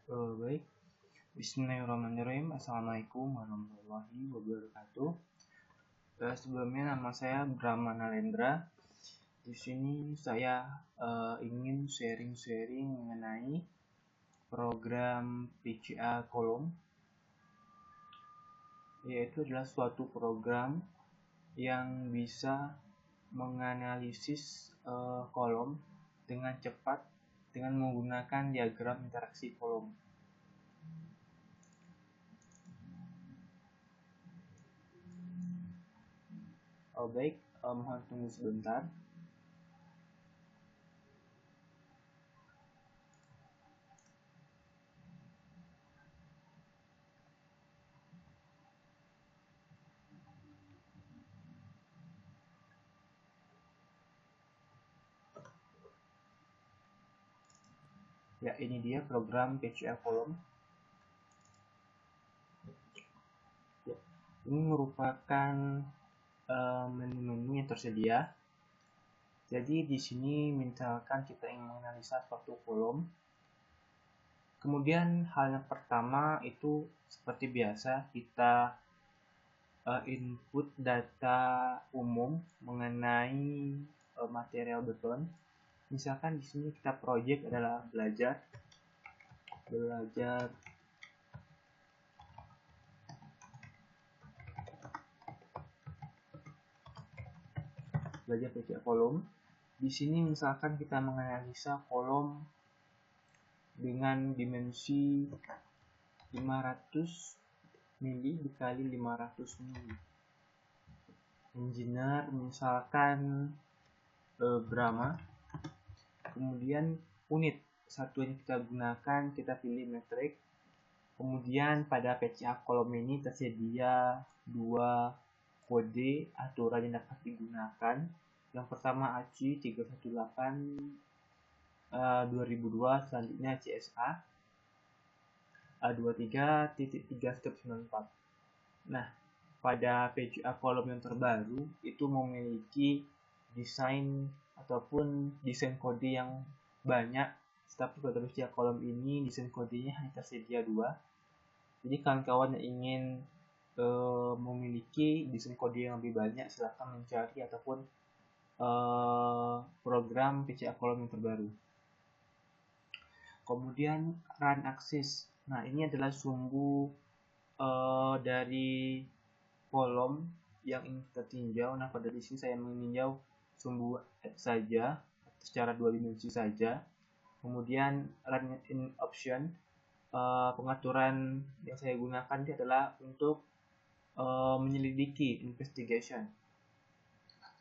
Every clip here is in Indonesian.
Baik, Bismillahirrahmanirrahim. Assalamualaikum warahmatullahi wabarakatuh. Sebelumnya nama saya Brahma Nalendra. Di sini saya ingin sharing-sharing mengenai program PCA Kolom, yaitu adalah suatu program yang bisa menganalisis kolom dengan cepat dengan menggunakan diagram interaksi kolom. Baik, mohon tunggu sebentar. Ya, ini dia program PCA Kolom. Ya, ini merupakan menu-menu yang tersedia. Jadi di sini misalkan kita ingin menganalisa suatu kolom. Kemudian hal yang pertama itu seperti biasa kita input data umum mengenai material beton. Misalkan di sini kita project adalah belajar PCA kolom. Di sini misalkan kita menganalisa kolom dengan dimensi 500 mili dikali 500 mili. Engineer misalkan Brahma. Kemudian unit satuan yang kita gunakan, kita pilih metrik. Kemudian pada PCA kolom ini tersedia dua kode aturan yang dapat digunakan. Yang pertama ACI 318 2002, selanjutnya CSA 23.3/94. Nah, pada PCA kolom yang terbaru itu memiliki desain ataupun desain kode yang banyak, tetapi pada PCA kolom ini desain kodenya hanya tersedia 2. Jadi kawan-kawan yang ingin memiliki desain kode yang lebih banyak, silahkan mencari ataupun program PCA kolom yang terbaru. Kemudian run axis. Nah, ini adalah sumbu dari kolom yang ingin kita tinjau. Nah, pada di sini saya meninjau sumbu X saja secara 2 dimensi saja. Kemudian run in option, pengaturan yang saya gunakan ini adalah untuk menyelidiki investigation.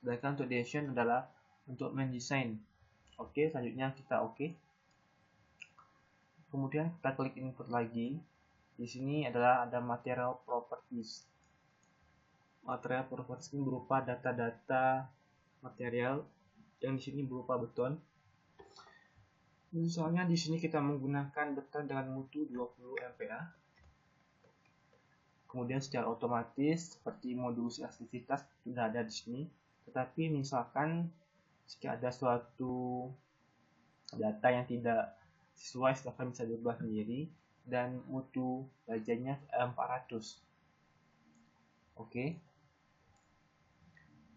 Sedangkan untuk decision adalah untuk mendesain. Oke, selanjutnya kita oke. Kemudian kita klik input lagi. Di sini adalah ada material properties. Material properties ini berupa data-data material yang di sini berupa beton. Misalnya di sini kita menggunakan beton dengan mutu 20 MPa. Kemudian secara otomatis seperti modulus elastisitas sudah ada di sini. Tetapi misalkan jika ada suatu data yang tidak sesuai, silahkan bisa diubah sendiri, dan mutu bajanya 400. Oke.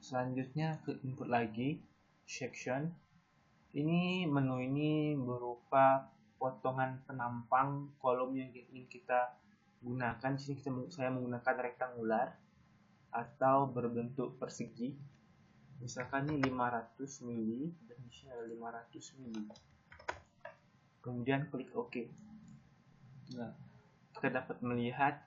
Selanjutnya ke input lagi, section. Ini menu ini berupa potongan penampang kolom yang ingin kita gunakan. Di sini saya menggunakan rektangular atau berbentuk persegi. Misalkan ini 500 mili dan di sini ada 500 mili. Kemudian klik OK. Nah, kita dapat melihat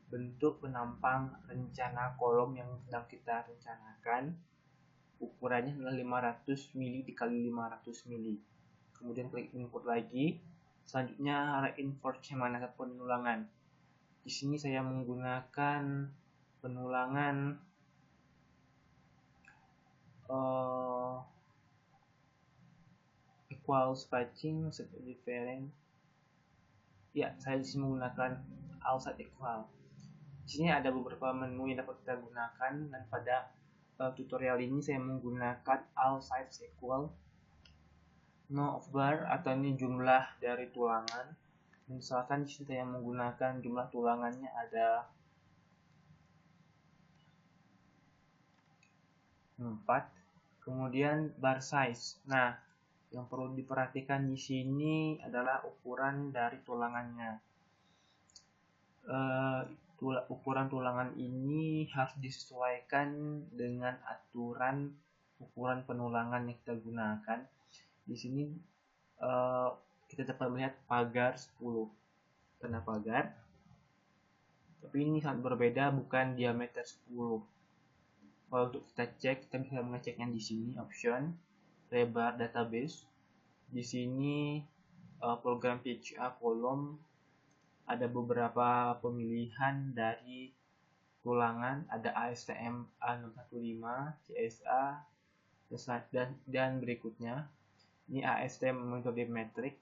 bentuk penampang rencana kolom yang sedang kita rencanakan. Ukurannya adalah 500 mili dikali 500 mili. Kemudian klik input lagi. Selanjutnya reinforcement atau penulangan. Di sini saya menggunakan penulangan equal spacing different. Ya, saya di sini menggunakan all side equal. Di sini ada beberapa menu yang dapat kita gunakan, dan pada tutorial ini saya menggunakan all sides equal. no of bar atau ini jumlah dari tulangan. Misalkan di sini saya menggunakan jumlah tulangannya ada 4. Kemudian bar size. Nah, yang perlu diperhatikan di sini adalah ukuran dari tulangannya. Ukuran tulangan ini harus disesuaikan dengan aturan ukuran penulangan yang kita gunakan. Di sini kita dapat melihat pagar 10 karena pagar, tapi ini sangat berbeda, bukan diameter 10. Kalau untuk kita cek, kita bisa mengeceknya di sini, option lebar database. Di sini program PHA kolom ada beberapa pemilihan dari tulangan, ada ASTM A615, CSA, dan berikutnya. Ini ASTM metode metrik.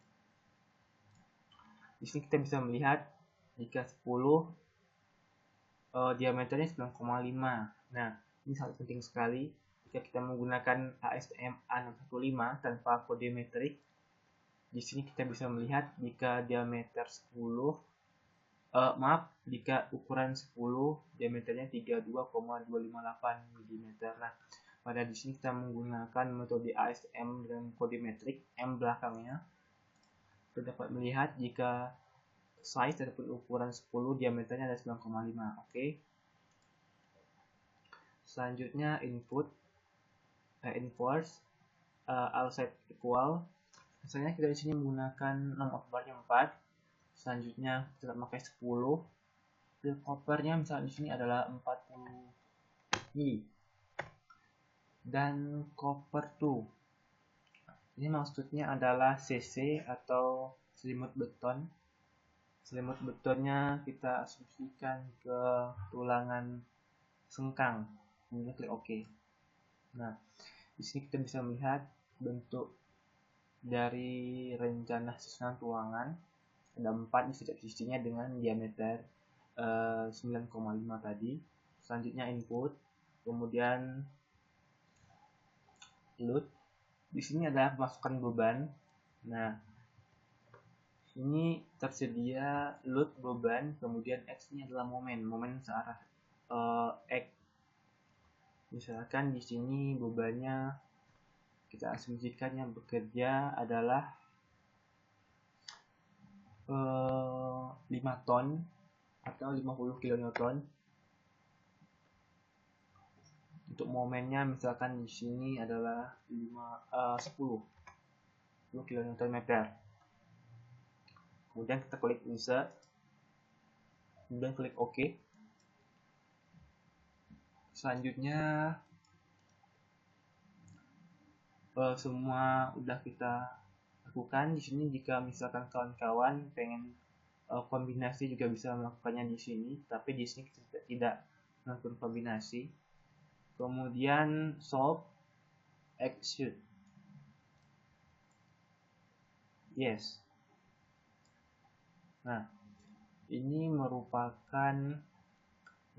Di sini kita bisa melihat jika 10 diameternya 9,5. Nah, ini sangat penting sekali jika kita menggunakan ASTM A615 tanpa kode metrik. Di sini kita bisa melihat jika diameter 10 jika ukuran 10 diameternya 32,258 mm. Nah, pada di sini kita menggunakan metode ASTM dan kode metrik M belakangnya. Kita dapat melihat jika size ataupun ukuran 10 diameternya ada 9,5. Oke. Selanjutnya input enforce outside equal. Misalnya kita di sini menggunakan norm of bar 4. Selanjutnya kita pakai 10. Fill coppernya misalnya di sini adalah 40 mili. Dan copper 2. Ini maksudnya adalah CC atau selimut beton. Selimut betonnya kita asumsikan ke tulangan sengkang. Kemudian klik OK. Nah, di sini kita bisa melihat bentuk dari rencana susunan tulangan. Ada 4 di setiap sisinya dengan diameter 9,5 tadi. Selanjutnya input, kemudian load. Di sini adalah pemasukan beban. Nah, ini tersedia load beban, kemudian X ini adalah momen searah X. Misalkan di sini bebannya kita asumsikan yang bekerja adalah 5 ton atau 50 kN. Untuk momennya misalkan di sini adalah 10 kN meter. Kemudian kita klik insert, kemudian klik OK. Selanjutnya semua udah kita lakukan. Di sini jika misalkan kawan-kawan pengen kombinasi juga bisa melakukannya di sini, tapi di sini kita tidak melakukan kombinasi. Kemudian solve, execute. Yes. Nah, ini merupakan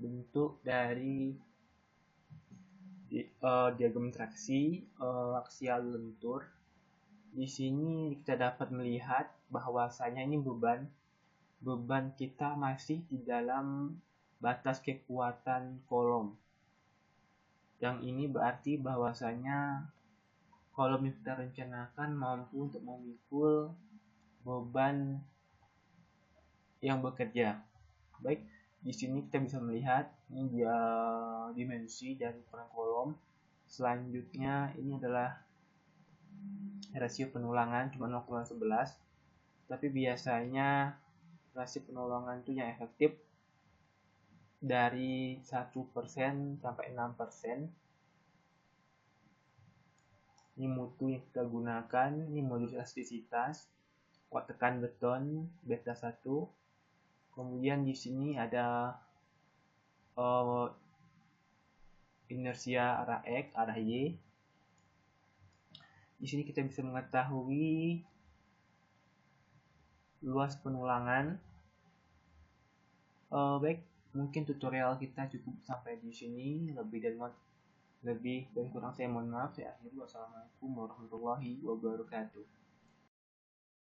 bentuk dari diagram traksi aksial lentur. Di sini kita dapat melihat bahwasanya ini beban kita masih di dalam batas kekuatan kolom. Yang ini berarti bahwasanya kolom yang kita rencanakan mampu untuk memikul beban yang bekerja. Baik, di sini kita bisa melihat ini dia dimensi dari ukuran kolom. Selanjutnya ini adalah rasio penulangan cuma 0,11, tapi biasanya rasio penulangan itu yang efektif dari 1% sampai 6%. Ini mutu yang kita gunakan, ini modul elastisitas, kuat tekan beton beta 1. Kemudian di sini ada inersia arah X, arah Y. Di sini kita bisa mengetahui luas penulangan. Baik, mungkin tutorial kita cukup sampai di sini. Lebih dan Lebih dan kurang saya mohon maaf. Saya akhiri. Wassalamualaikum warahmatullahi wabarakatuh.